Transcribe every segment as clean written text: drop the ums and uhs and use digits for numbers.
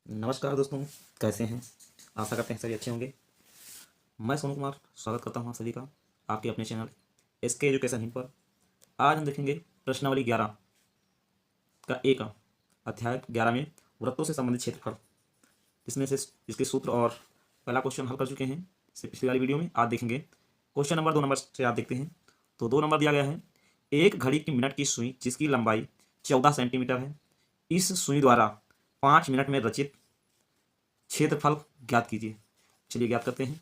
नमस्कार दोस्तों, कैसे हैं? आशा करते हैं सभी अच्छे होंगे। मैं सोनू कुमार स्वागत करता हूं आप सभी का आपके अपने चैनल एसके एजुकेशन हिंद पर। आज हम देखेंगे प्रश्नावली 11 का एक अध्याय 11 में वृत्तों से संबंधित क्षेत्रफल। इसमें से इसके सूत्र और पहला क्वेश्चन हल कर चुके हैं इससे पिछली वाली वीडियो में। आज देखेंगे क्वेश्चन नंबर 2 नंबर से। आप देखते हैं तो 2 नंबर दिया गया है, एक घड़ी की मिनट की सुई जिसकी लंबाई 14 सेंटीमीटर है, इस सुई द्वारा 5 मिनट में रचित क्षेत्रफल ज्ञात कीजिए। चलिए ज्ञात करते हैं।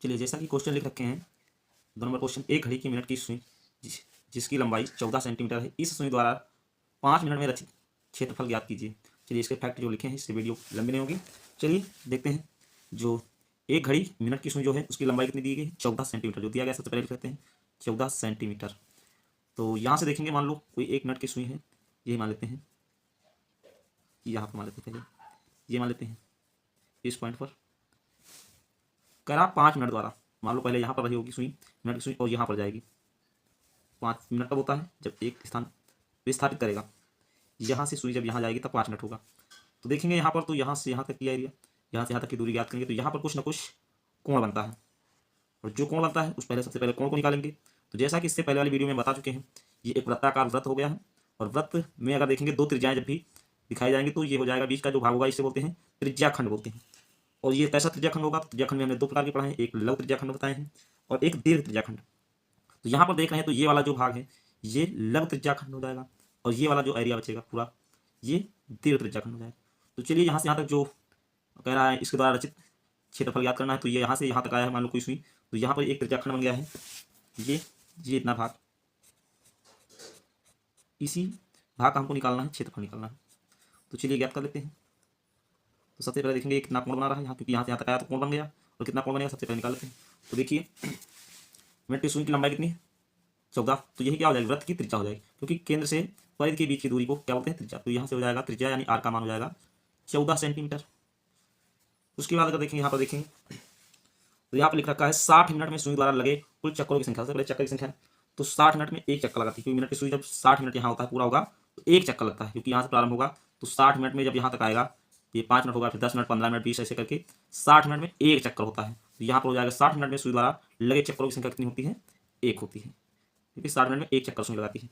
चलिए, जैसा कि क्वेश्चन लिख रखे हैं 2 नंबर क्वेश्चन, एक घड़ी की मिनट की सुई जिसकी लंबाई 14 सेंटीमीटर है, इस सुई द्वारा 5 मिनट में रचित क्षेत्रफल ज्ञात कीजिए। चलिए, इसके फैक्ट जो लिखे हैं, इससे वीडियो लंबी नहीं होगी। चलिए देखते हैं। जो एक घड़ी मिनट की सुई जो है उसकी लंबाई कितनी दी गई है? 14 सेंटीमीटर जो दिया गया। सबसे पहले लिख लेते हैं 14 सेंटीमीटर। तो यहाँ से देखेंगे, मान लो कोई 1 मिनट की सुई है, यही मान लेते हैं, यहाँ पर मान लेते हैं, पहले ये मान लेते हैं इस पॉइंट पर। करा 5 मिनट द्वारा, मान लो पहले यहाँ पर रही होगी सुई, मिनट की सुई, और यहाँ पर जाएगी। 5 मिनट कब होता है? जब एक स्थान विस्थापित करेगा। यहाँ से सुई जब यहाँ जाएगी तब 5 मिनट होगा। तो देखेंगे यहाँ पर, तो यहाँ से यहाँ तक की एरिया, यहाँ से यहाँ तक की दूरी ज्ञात करेंगे, तो यहाँ पर कुछ ना कुछ कोण बनता है, और जो कोण बनता है उस पहले सबसे पहले कोण को निकालेंगे। तो जैसा कि इससे पहले वाली वीडियो में बता चुके हैं, ये एक वृत्ताकार वृत्त हो गया है, और वृत्त में अगर देखेंगे 2 त्रिज्याएं जब भी दिखाई जाएंगी तो ये हो जाएगा, बीच का जो भाग होगा इसे बोलते हैं त्रिज्याखंड बोलते हैं। और ये कैसा त्रिज्याखंड होगा? त्रिज्याखंड में हमने 2 प्रकार के पढ़ा है, एक लघु त्रिज्याखंड बताए हैं और एक दीर्घ त्रिज्याखंड। तो यहाँ पर देख रहे हैं तो ये वाला जो भाग है ये लघु त्रिज्याखंड हो जाएगा, और ये वाला जो एरिया बचेगा पूरा ये दीर्घ त्रिज्याखंड हो जाएगा। तो चलिए, यहाँ से यहाँ तक जो कह रहा है इसके द्वारा रचित क्षेत्रफल याद करना है, तो ये यहाँ से यहाँ तक आया है, मान लो कोई सुई, तो यहाँ पर एक त्रिज्याखंड बन गया है, ये इतना भाग, इसी भाग का हमको निकालना है, क्षेत्रफल निकालना है। तो चलिए ज्ञात कर लेते हैं। तो सबसे पहले देखेंगे कितना कोण बना रहा है यहाँ, क्योंकि यहाँ से यहाँ तक आया तो कोण बन गया, और कितना कोण बनेगा सबसे पहले निकाल लेते हैं। तो देखिए, मिनट की सुई की लंबाई कितनी है? 14। तो यही क्या हो जाएगी? वृत्त की त्रिज्या हो जाएगी, क्योंकि केंद्र से परिधि के बीच की दूरी को क्या बोलते हैं? त्रिज्या। तो यहाँ से हो जाएगा त्रिज्या, यानी आर का मान हो जाएगा 14 सेंटीमीटर। उसके बाद अगर देखेंगे, यहाँ पर देखेंगे तो यहाँ पर लिख रखा है 60 मिनट में सुई द्वारा लगे कुल चक्करों की संख्या। सबसे पहले चक्कर की संख्या है, तो 60 मिनट में एक चक्कर लगाती है, क्योंकि मिनट की सुई जब 60 मिनट यहाँ होता है पूरा होगा तो एक चक्कर लगता है, क्योंकि यहाँ से प्रारंभ होगा तो 60 मिनट में जब यहाँ तक आएगा, ये 5 मिनट होगा, फिर 10 मिनट, 15 मिनट, 20, ऐसे करके 60 मिनट में एक चक्कर होता है। तो यहाँ पर हो जाएगा 60 मिनट में सुई द्वारा लगे चक्करों की संख्या कितनी होती है? एक होती है, क्योंकि 60 मिनट में एक चक्कर सुई लगाती है।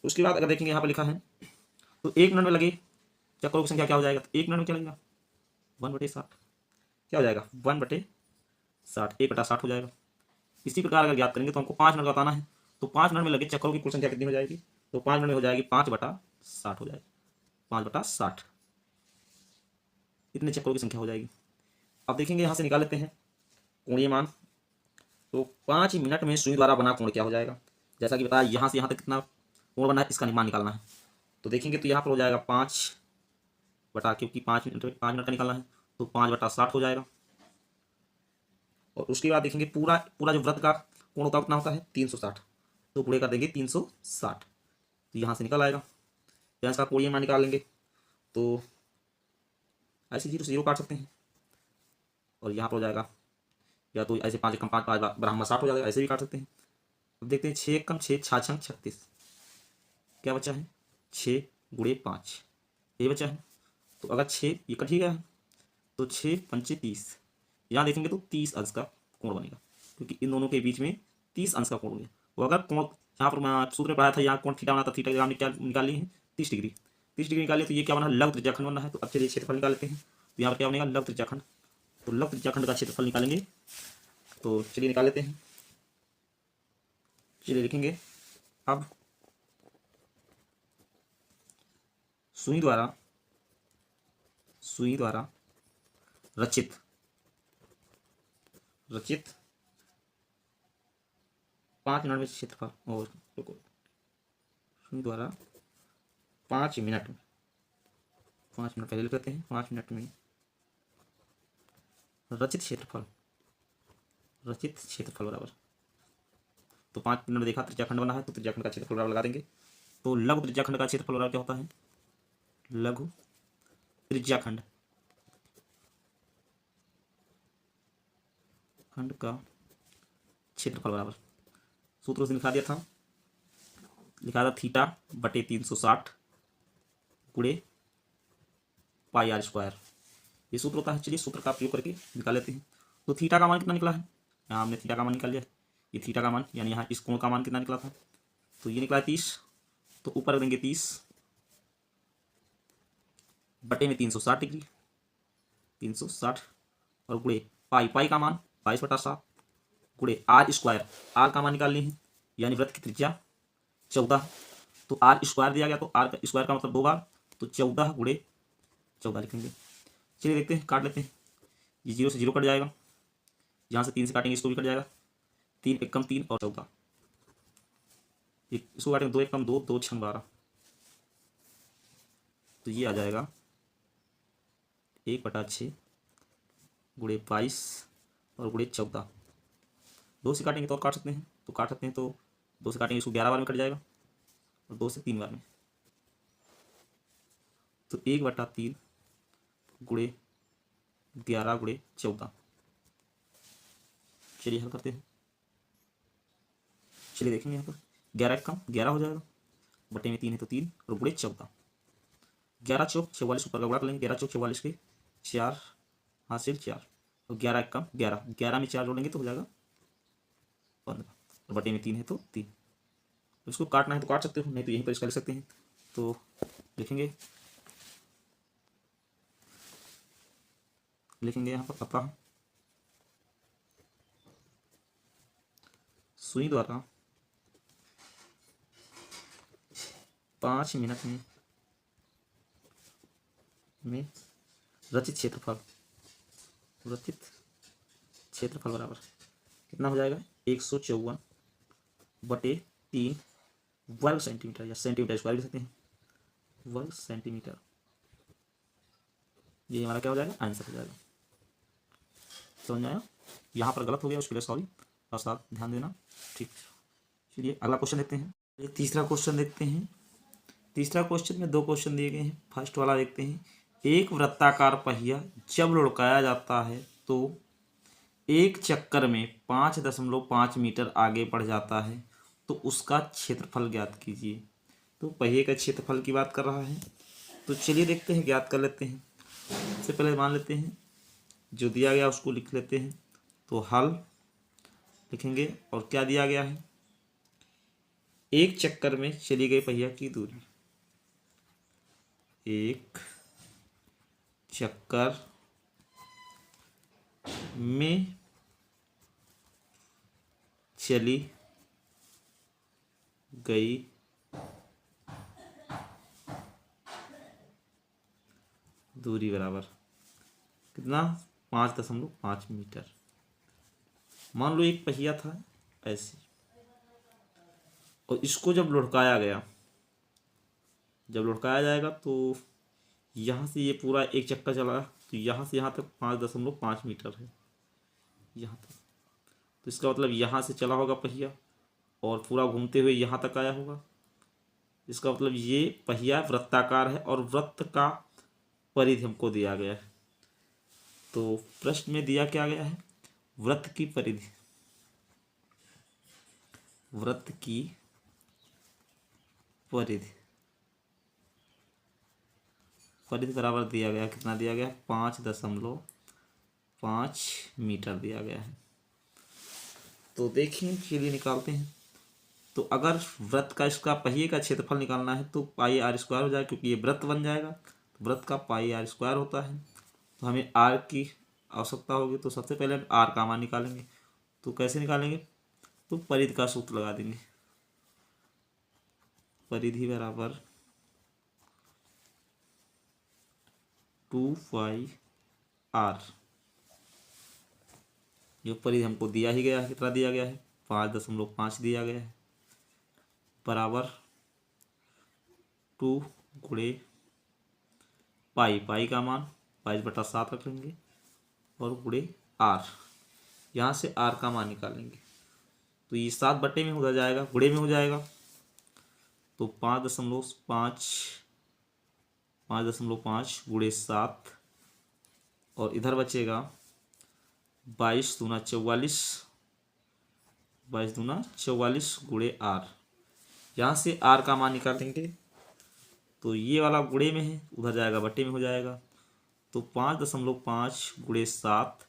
उसके बाद अगर देखेंगे यहाँ पर लिखा है, तो 1 मिनट में लगे चक्करों की संख्या क्या हो जाएगा? तो 1 मिनट में क्या लगेगा? 1/60 क्या हो जाएगा? 1/60, 1/60 हो जाएगा। इसी प्रकार अगर ज्ञात करेंगे तो हमको 5 मिनट का बताना है, तो 5 मिनट में लगे चक्करों की कुल संख्या कितनी हो जाएगी? तो 5 मिनट में हो जाएगी 5/60 हो जाएगी, 5/60 इतने चक्करों की संख्या हो जाएगी। अब देखेंगे यहाँ से निकाल लेते हैं कोणीय मान। तो 5 मिनट में सुई द्वारा बना कोण क्या हो जाएगा? जैसा कि बताया, यहाँ से यहाँ तक कितना कोण बना है इसका मान निकालना है। तो देखेंगे तो यहाँ पर हो जाएगा 5 बटा, क्योंकि 5 मिनट का निकालना है, तो 5/60 हो जाएगा। और उसके बाद देखेंगे पूरा पूरा जो वृत्त का कोण होता है उतना होता है 360, तो पूरे कर देंगे 360, तो यहाँ से निकल आएगा। यहाँ इसका कोणीय मान निकाल लेंगे, तो ऐसे 0 से 0 काट सकते हैं, और यहाँ पर हो जाएगा, या तो ऐसे 5 कम 5 बराबर 60 हो जाएगा, ऐसे भी काट सकते हैं। अब देखते हैं 6 कम 6 6 छंग 36, क्या बचा है? 6 गुणे 5 ये बचा है। तो अगर 6 ये कट ही गया है, तो 6 पंचे 30, यहाँ देखेंगे तो 30 अंश का कोण बनेगा, क्योंकि इन दोनों के बीच में 30 अंश का कोण बनेगा। वो अगर कोण यहाँ पर मैं सूत्र में पढ़ाया था, यहाँ कोण थीटा बना था, थीटा की ग्राम निकाल ली है 30 डिग्री, 30 डिग्री निकाली, तो ये क्या बना? लघु त्रिज्याखंड बना है। तो अब चलिए क्षेत्रफल निकाल लेते हैं। तो यहाँ पर क्या बनेगा? लघु त्रिज्याखंड। तो लघु त्रिज्याखंड का क्षेत्रफल निकालेंगे, तो चलिए निकाल लेते हैं। चलिए लिखेंगे, अब सुई द्वारा रचित 5 मिनट में क्षेत्रफल, और रुको, सुई द्वारा 5 मिनट में, 5 मिनट पहले लिख लेते हैं, 5 मिनट में रचित क्षेत्रफल बराबर, तो 5 मिनट में देखा त्रिज्याखंड बना है, तो त्रिज्याखंड का क्षेत्रफल बराबर लगा देंगे। तो लघु त्रिज्याखंड का क्षेत्रफल बराबर क्या होता है? लघु त्रिज्याखंड खंड का क्षेत्रफल बराबर, सूत्र से दिखा दिया था, लिखा था थीटा बटे 360 गुणे पाई आर स्क्वायर, ये सूत्र होता है। चलिए सूत्र का प्रयोग करके निकाल लेते हैं। तो थीटा का मान कितना निकला है, यहाँ हमने थीटा का मान निकाल लिया। ये थीटा का मान यानी यहाँ इस कोण का मान कितना निकला था, तो ये निकला है 30। तो ऊपर देंगे 30 बटे में 360 डिग्री, 360 और गुणे पाई, पाई का मान 22/7 गुणे आर स्क्वायर, आर का मान निकालनी है यानी वृत्त की त्रिज्या 14। तो आर स्क्वायर दिया गया तो आर का स्क्वायर का मतलब 2 बार, तो 14 गुणे 14 लिखेंगे। चलिए देखते हैं, काट लेते हैं। ये 0 से 0 कट जाएगा, यहाँ से 3 से काटेंगे इसको भी कट जाएगा, 3 एकम 3 और 14, इसको काटेंगे 2 एकम 2, 2 छंग 12, तो ये आ जाएगा 1/6 गुणे 22 और गुणे 14। 2 से काटेंगे तो और काट सकते हैं, तो काट सकते हैं, तो 2 से काटेंगे इसको 11 बार में कट जाएगा और 2 से 3 बार में, तो 1/3 गुणे 11 गुणे 14। चलिए हल करते हैं। चलिए देखेंगे यहाँ पर 11 कम 11 हो जाएगा, बटे में 3 है तो 3 और गुणे 14, 11 चौक 44 ऊपर का गुणा कर लेंगे, 11 चौक 44 के 4 हासिल 4 और 11 कम 11, 11 में 4 जोड़ेंगे तो हो जाएगा 15 और बटे में 3 है तो 3। इसको काटना है तो काट सकते हो, नहीं तो यहीं पर इसका ले सकते हैं। तो लिखेंगे यहाँ पर पता सुई द्वारा 5 मिनट में रचित क्षेत्रफल बराबर कितना हो जाएगा, 154 बटे 3 वर्ग सेंटीमीटर या सेंटीमीटर स्क्वायर लिख सकते हैं, वर्ग सेंटीमीटर। ये हमारा क्या हो जाएगा, आंसर हो जाएगा। समझ में आया, यहाँ पर गलत हो गया उसके लिए सॉरी, और साथ ध्यान देना, ठीक। चलिए अगला क्वेश्चन देखते हैं। ये तीसरा क्वेश्चन देखते हैं। तीसरा क्वेश्चन में 2 क्वेश्चन दिए गए हैं। फर्स्ट वाला देखते हैं, एक वृत्ताकार पहिया जब लुढ़काया जाता है तो एक चक्कर में 5.5 मीटर आगे बढ़ जाता है, तो उसका क्षेत्रफल ज्ञात कीजिए। तो पहिए का क्षेत्रफल की बात कर रहा है, तो चलिए देखते हैं, ज्ञात कर लेते हैं। सबसे पहले मान लेते हैं जो दिया गया उसको लिख लेते हैं, तो हल लिखेंगे और क्या दिया गया है, एक चक्कर में चली गई पहिया की दूरी, एक चक्कर में चली गई दूरी बराबर कितना, 5.5 मीटर। मान लो एक पहिया था ऐसे, और इसको जब लुढ़काया गया, जब लुढ़काया जाएगा तो यहाँ से ये पूरा एक चक्कर चला, तो यहाँ से यहाँ तक 5.5 मीटर है यहाँ तक, तो इसका मतलब यहाँ से चला होगा पहिया और पूरा घूमते हुए यहाँ तक आया होगा। इसका मतलब ये पहिया वृत्ताकार है और वृत्त का परिधि हमको दिया गया है। तो प्रश्न में दिया क्या गया है, वृत्त की परिधि, वृत्त की परिधि बराबर दिया गया, कितना दिया गया, 5.5 मीटर दिया गया है। तो देखिए चलिए निकालते हैं। तो अगर वृत्त का इसका पहिए का क्षेत्रफल निकालना है तो पाई आर स्क्वायर हो जाएगा, क्योंकि ये वृत्त बन जाएगा, तो वृत्त का पाई आर स्क्वायर होता है। तो हमें आर की आवश्यकता होगी, तो सबसे पहले हम आर का मान निकालेंगे। तो कैसे निकालेंगे, तो परिधि का सूत्र लगा देंगे, परिधि बराबर 2πr, जो परिधि हमको दिया ही गया है, कितना दिया गया है, 5.5 दिया गया है, बराबर 2 गुणे पाई, पाई का मान 22/7 रख लेंगे और गुणे आर, यहाँ से आर का मान निकालेंगे। तो ये 7 बटे में हो जाएगा, गुणे में हो जाएगा, तो 5.5 गुणे 7 और इधर बचेगा 22 दूना 44 गुणे आर, यहाँ से आर का मान निकालेंगे तो ये वाला गुणे में है, उधर जाएगा बटे में हो जाएगा। तो 5.5 गुणे 7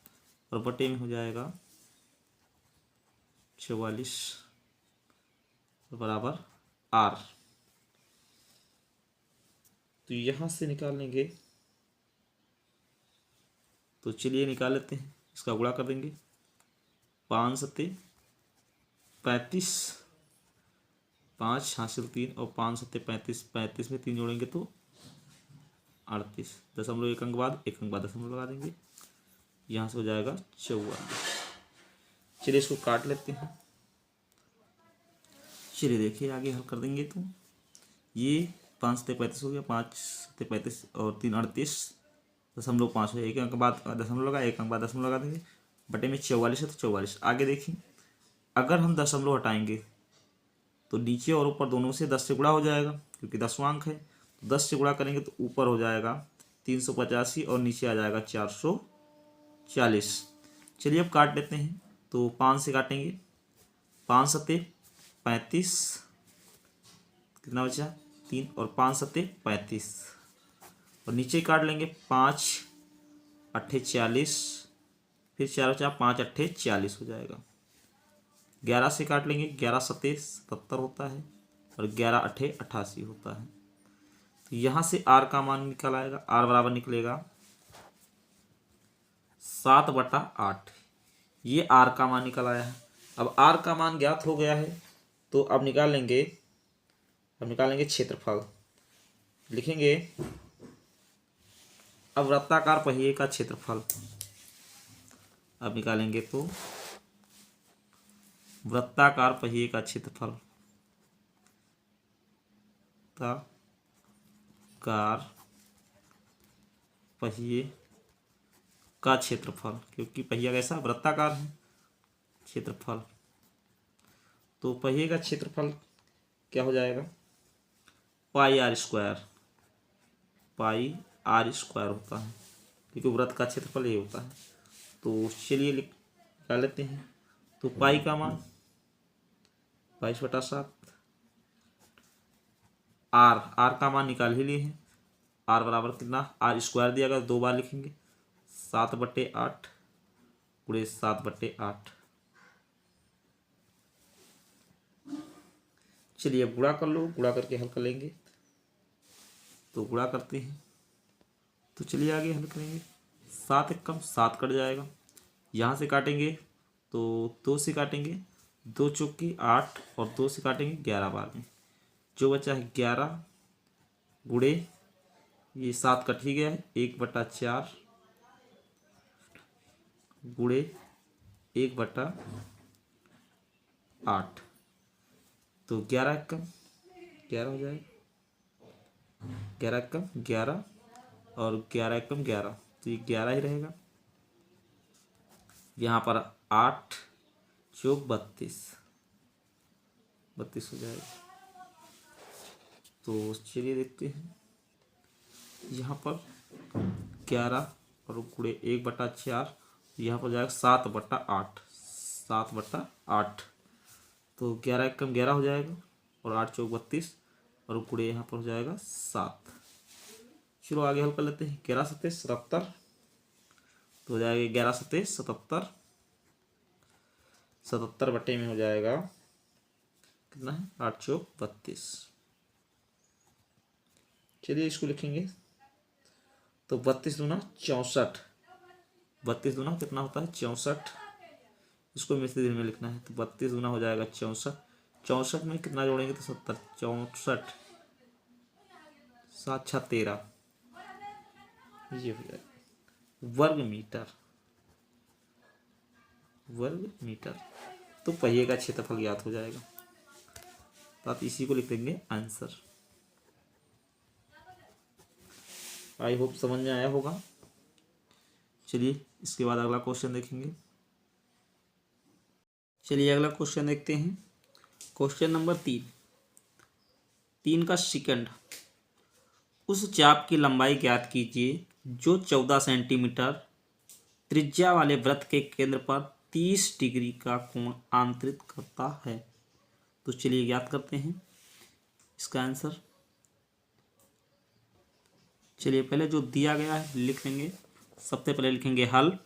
और बटे में हो जाएगा 44 बराबर आर। तो यहाँ से निकाल लेंगे, तो चलिए निकाल लेते हैं। इसका गुणा कर देंगे, 5 सत्ते 35, 5 हासिल 3 और 5 सत्ते 35, 35 में 3 जोड़ेंगे तो 38, 0.1 अंक बाद 1 अंक बाद दशमलव लगा देंगे, यहाँ से हो जाएगा 44। चलिए इसको काट लेते हैं। चलिए देखिए आगे हल कर देंगे तो ये 5 सत्ते 35 हो गया, 5 सत्ते 35 और 3 38.5 है। 1 अंक बाद दशमलव लगा, 1 अंक बाद दशमलव लगा देंगे, बटे में 44 है तो 44। आगे देखिए अगर हम दशमलव हटाएंगे तो नीचे और ऊपर दोनों से 10 से गुणा हो जाएगा, क्योंकि 10वां अंक है। तो 10 से गुणा करेंगे तो ऊपर हो जाएगा 385 और नीचे आ जाएगा 440। चलिए अब काट लेते हैं। तो 5 से काटेंगे, 5 सत्ते 35, कितना बचा 3 और 5 सत्ते 35 और नीचे काट लेंगे 5 अट्ठे 40, फिर 4 बचा 5 अट्ठे 40 हो जाएगा। 11 से काट लेंगे, 11 सत्ते 77 होता है और 11 अट्ठे 88 होता है। तो यहाँ से आर का मान निकल आएगा, आर बराबर निकलेगा 7/8। ये आर का मान निकल आया है। अब आर का मान ज्ञात हो गया है तो अब निकालेंगे क्षेत्रफल। लिखेंगे अब वृत्ताकार पहिए का क्षेत्रफल। अब निकालेंगे तो वृत्ताकार पहिए का क्षेत्रफल, कार पहिए का क्षेत्रफल, क्योंकि पहिया कैसा वृत्ताकार है। क्षेत्रफल तो पहिए का क्षेत्रफल क्या हो जाएगा, पाई आर स्क्वायर होता है, क्योंकि वृत्त का क्षेत्रफल ये होता है। तो चलिए निकाल लेते हैं। तो पाई का मान 22/7, आर का मान निकाल ही लिए हैं। आर बराबर कितना, आर स्क्वायर दिया गया 2 बार लिखेंगे, 7/8 गुणे 7/8। चलिए अब गुणा कर लो, गुणा करके हल कर लेंगे। तो गुणा करते हैं, तो चलिए आगे हल करेंगे। 7 एक कम 7 कट जाएगा, यहाँ से काटेंगे तो 2 से काटेंगे, 2 चौके 8 और 2 से काटेंगे 11 बार में, जो बचा है 11 गुणे ये 7 कट ही गया है, 1/4 गुणे 1/8। तो 11 एक कम 11 हो जाएगा, 11 एक कम 11 और 11 एक कम 11, तो ये 11 ही रहेगा। यहाँ पर 8 चौक 32 हो जाएगा। तो चलिए देखते हैं, यहाँ पर 11 और गुणे 1/4, यहाँ पर जाएगा 7/8। तो 11 एक कम 11 हो जाएगा और 8 चौक 32 और गुणे यहाँ पर हो जाएगा 7। चलो आगे हल कर लेते हैं। 11 सत्ते 77, तो हो जाएगा 11 सत्ते 77, 77 बटे में हो जाएगा कितना है 8 चौक 32। चलिए इसको लिखेंगे। तो 32 दूना 64, 32 दूना कितना होता है 64, इसको मिश्रित में लिखना है। तो 32 दूना हो जाएगा 64, 64 में कितना जोड़ेंगे तो 70, 64 7 6 13, ये हो जाएगा वर्ग मीटर। तो पहिए का क्षेत्रफल ज्ञात हो जाएगा, तो आप इसी को लिख देंगे आंसर। आई होप समझ में आया होगा। चलिए इसके बाद अगला क्वेश्चन देखेंगे। चलिए अगला क्वेश्चन देखते हैं। क्वेश्चन नंबर 3 का सेकंड। उस चाप की लंबाई ज्ञात कीजिए जो 14 सेंटीमीटर त्रिज्या वाले वृत्त के केंद्र पर 30 डिग्री का कोण आंतरित करता है। तो चलिए ज्ञात करते हैं। इसका आंसर। चलिए पहले जो दिया गया है लिख लेंगे। सबसे पहले लिखेंगे हल,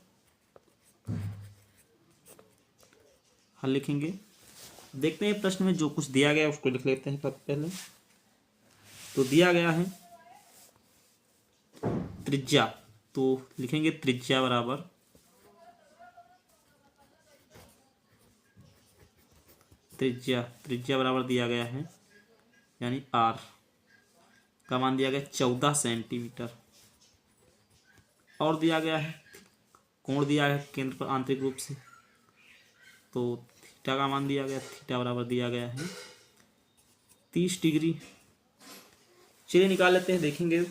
हल लिखेंगे। देखते हैं प्रश्न में जो कुछ दिया गया है उसको लिख लेते हैं पहले। तो दिया गया है त्रिज्या, तो लिखेंगे त्रिज्या बराबर त्रिज्या बराबर दिया गया है यानी आर का मान दिया गया 14 सेंटीमीटर। और दिया गया है कोण दिया है केंद्र पर आंतरिक रूप से, तो थीटा का मान दिया गया, थीटा बराबर दिया गया है 30 डिग्री। चलिए निकाल लेते हैं, देखेंगे।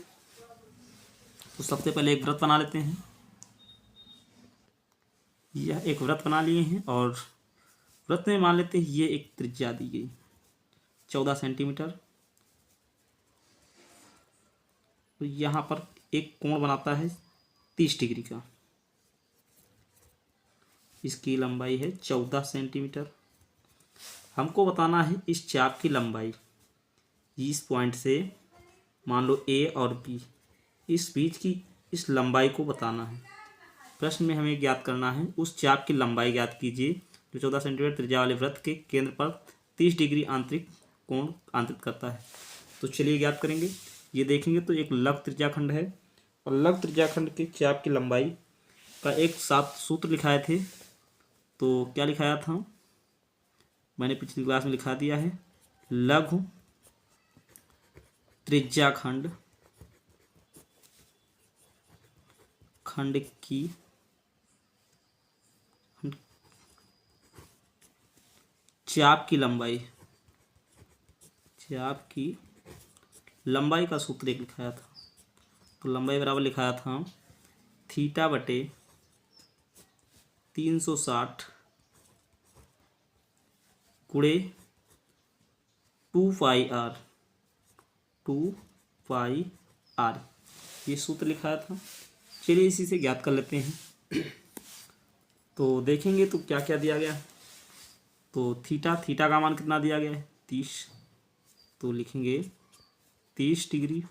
तो सबसे पहले एक वृत्त बना लेते हैं। यह एक वृत्त बना लिए हैं और वृत्त में मान लेते हैं ये एक त्रिज्या दी गई 14 सेंटीमीटर। तो यहाँ पर एक कोण बनाता है 30 डिग्री का, इसकी लंबाई है 14 सेंटीमीटर। हमको बताना है इस चाप की लंबाई, इस पॉइंट से मान लो ए और बी, इस बीच की इस लंबाई को बताना है। प्रश्न में हमें ज्ञात करना है उस चाप की लंबाई ज्ञात कीजिए जो 14 सेंटीमीटर त्रिज्या वाले वृत्त के केंद्र पर 30 डिग्री आंतरिक कोण आंतरित करता है। तो चलिए ज्ञात करेंगे। ये देखेंगे तो एक लघु त्रिज्याखंड है और लघु त्रिज्याखंड के चाप की लंबाई का एक साथ सूत्र लिखाए थे। तो क्या लिखाया था, मैंने पिछली क्लास में लिखा दिया है। लघु त्रिज्याखंड खंड की चाप की लंबाई का सूत्र एक लिखाया था। तो लंबाई बराबर लिखाया था थीटा बटे 360 गुणे 2 पाई आर, ये सूत्र लिखाया था। चलिए इसी से ज्ञात कर लेते हैं। तो देखेंगे तो क्या क्या दिया गया। तो थीटा का मान कितना दिया गया है 30, तो लिखेंगे 30 डिग्री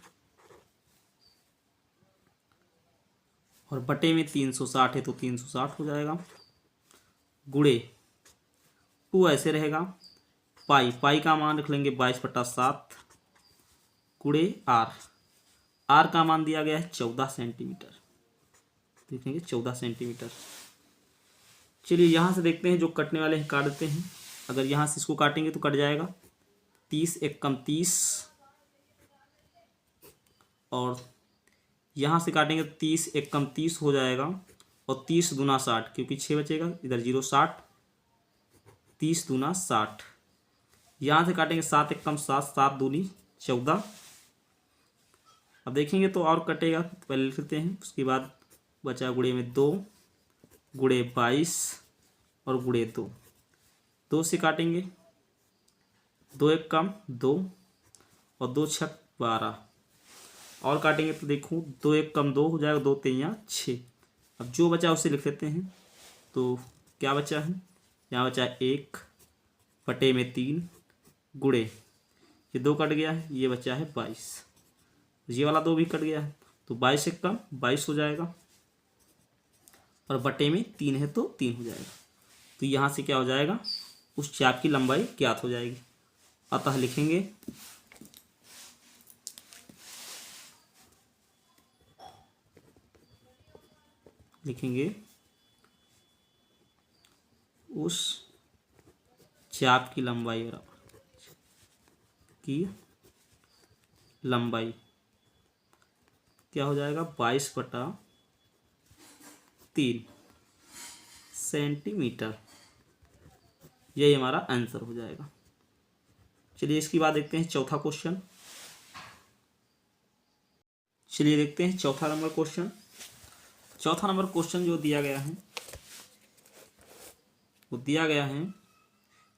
और बटे में 360 है तो 360 हो जाएगा, गुणे 2 ऐसे रहेगा, पाई का मान रख लेंगे 22/7 गुणे आर का मान दिया गया है 14 सेंटीमीटर, देखेंगे 14 सेंटीमीटर। चलिए यहाँ से देखते हैं जो कटने वाले हैं काट देते हैं। अगर यहाँ से इसको काटेंगे तो कट जाएगा 30 एकम 30 और यहाँ से काटेंगे तो 30 एकम 30 हो जाएगा और 30 दूना 60 क्योंकि 6 बचेगा, इधर 0 60, 30 दूना 60। यहाँ से काटेंगे 7 एकम 7, 7 दूनी 14। अब देखेंगे तो और कटेगा, पहले लिख लेते हैं। उसके बाद बचा गुणे में 2 गुणे 22 और गुणे 2 से काटेंगे 2 एकम 2 और 2 छक 12 और काटेंगे तो देखो 2 एकम 2 हो जाएगा, 2 तिया 6। अब जो बचा उसे लिख लेते हैं। तो क्या बचा है, यहाँ बचा 1 बटे में 3 गुणे ये 2 कट गया है, ये बचा है 22, ये वाला 2 भी कट गया है तो 22 एकम 22 हो जाएगा और बटे में 3 है तो 3 हो जाएगा। तो यहाँ से क्या हो जाएगा, उस चाप की लंबाई ज्ञात हो जाएगी। अतः लिखेंगे उस चाप की लंबाई क्या हो जाएगा 22/3 सेंटीमीटर, यही हमारा आंसर हो जाएगा। चलिए इसके बाद देखते हैं चौथा क्वेश्चन। चलिए देखते हैं चौथा नंबर क्वेश्चन। चौथा नंबर क्वेश्चन जो दिया गया है वो दिया गया है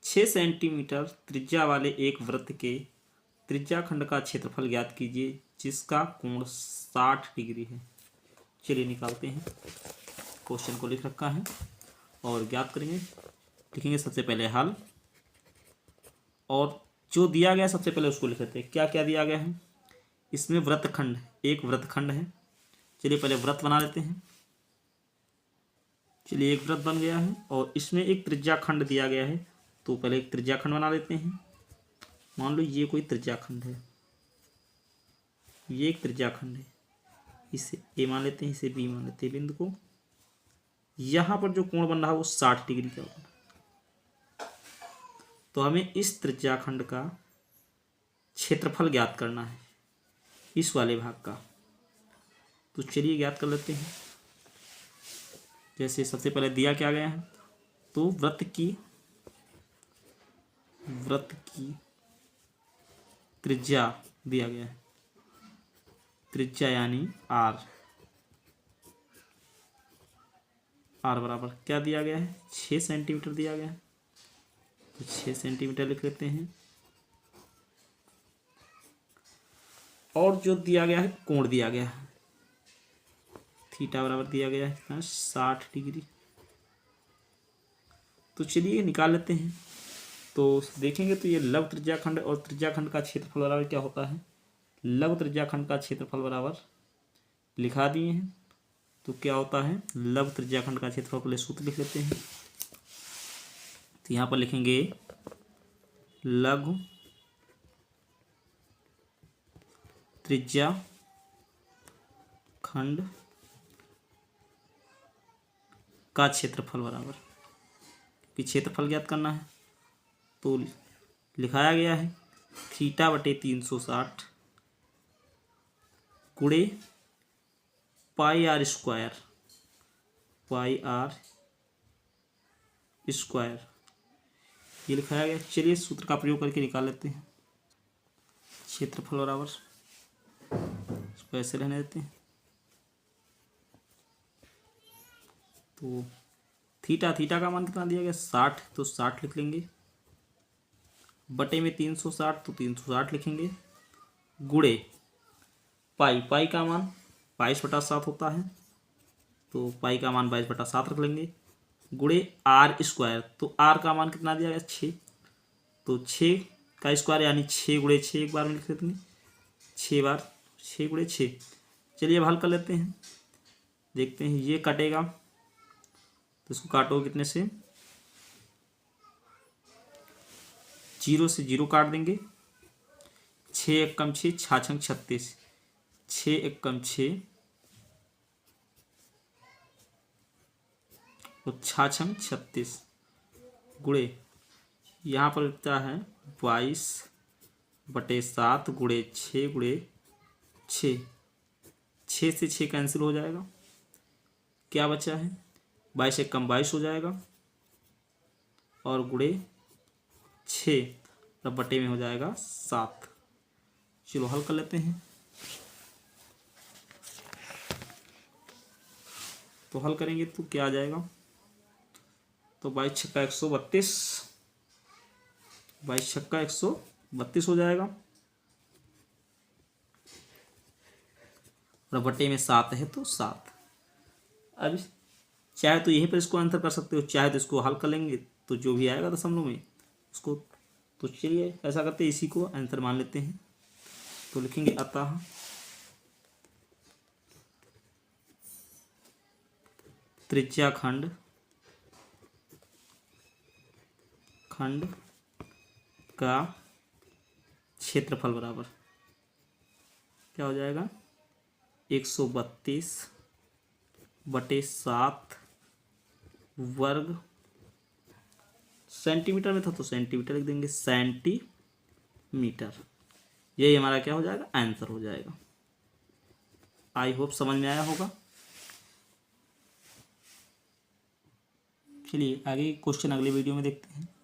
6 सेंटीमीटर त्रिज्या वाले एक वृत्त के त्रिज्याखंड का क्षेत्रफल ज्ञात कीजिए जिसका कोण 60 डिग्री है। चलिए निकालते हैं। क्वेश्चन को लिख रखा है और ज्ञात करेंगे। लिखेंगे सबसे पहले हल और जो दिया गया सबसे पहले उसको लिख लेते हैं। क्या क्या दिया गया है इसमें? वृत्तखंड, एक वृत्तखंड है। चलिए पहले वृत्त बना लेते हैं। चलिए एक वृत्त बन गया है और इसमें एक त्रिज्याखंड दिया गया है, तो पहले एक त्रिज्याखंड बना लेते हैं। मान लो ये कोई त्रिज्याखंड है, ये एक त्रिज्याखंड है, इसे ए मान लेते हैं, इसे बी मान लेते हैं। बिंदु को यहाँ पर जो कोण बन रहा है वो 60 डिग्री का बन रहा है। तो हमें इस त्रिज्याखंड का क्षेत्रफल ज्ञात करना है, इस वाले भाग का। तो चलिए ज्ञात कर लेते हैं। जैसे सबसे पहले दिया क्या गया है, तो वृत्त की त्रिज्या दिया गया है, त्रिज्या यानी आर बराबर क्या दिया गया है? 6 सेंटीमीटर दिया गया है। तो 6 सेंटीमीटर लिख लेते हैं। और जो दिया गया है कोण दिया गया है, थीटा बराबर दिया गया है 60 डिग्री। तो चलिए निकाल लेते हैं। तो देखेंगे तो ये लघु त्रिज्याखंड और त्रिज्याखंड का क्षेत्रफल बराबर क्या होता है? लघु त्रिज्याखंड का क्षेत्रफल बराबर लिखा दिए हैं। तो क्या होता है? लघु त्रिज्याखंड का क्षेत्रफल, पहले सूत्र लिख लेते हैं। तो यहाँ पर लिखेंगे लघु त्रिज्याखंड का क्षेत्रफल बराबर, कि क्षेत्रफल ज्ञात करना है, तो लिखाया गया है थीटा बटे 360 गुणे पाई आर स्क्वायर, ये लिखाया गया। चलिए सूत्र का प्रयोग करके निकाल लेते हैं। क्षेत्रफल बराबर, इसको ऐसे रहने देते हैं। तो थीटा का मान कितना दिया गया? 60, तो 60 लिख लेंगे। बटे में 360, तो 360 लिखेंगे। गुणे पाई का मान 22/7 होता है, तो पाई का मान 22/7 रख लेंगे। गुणे आर स्क्वायर, तो आर का मान कितना दिया गया? 6, तो 6 का स्क्वायर यानी 6 गुणे 6 एक बार में लिख लेते हैं। 6 बार 6 गुणे 6। चलिए अब हल कर लेते हैं। देखते हैं ये कटेगा, तो इसको काटो कितने से? 0 से 0 काट देंगे। 6 एक कम 6, 6 छंग 36, 6 एक कम 6 और 6 छंग 36 गुणे यहाँ पर लिखता है 22/7 गुणे 6 गुणे 6, 6 से 6 कैंसिल हो जाएगा। क्या बचा है? 22 एक कम 22 हो जाएगा और गुणे 6 तब बटे में हो जाएगा 7। चलो हल कर लेते हैं। तो हल करेंगे तो क्या आ जाएगा? तो 22 छक्का 132, 22 छक्का 132 हो जाएगा और बटे में 7 है तो 7। अब चाहे तो यहीं पर इसको आंसर कर सकते हो, चाहे तो इसको हल कर लेंगे तो जो भी आएगा दशमलव में उसको। तो चलिए ऐसा करते हैं, इसी को आंसर मान लेते हैं। तो लिखेंगे अतः त्रिज्याखंड का क्षेत्रफल बराबर क्या हो जाएगा? 132/7 वर्ग, सेंटीमीटर में था तो सेंटीमीटर लिख देंगे, सेंटीमीटर। यही हमारा क्या हो जाएगा? आंसर हो जाएगा। आई होप समझ में आया होगा। चलिए आगे क्वेश्चन अगले वीडियो में देखते हैं।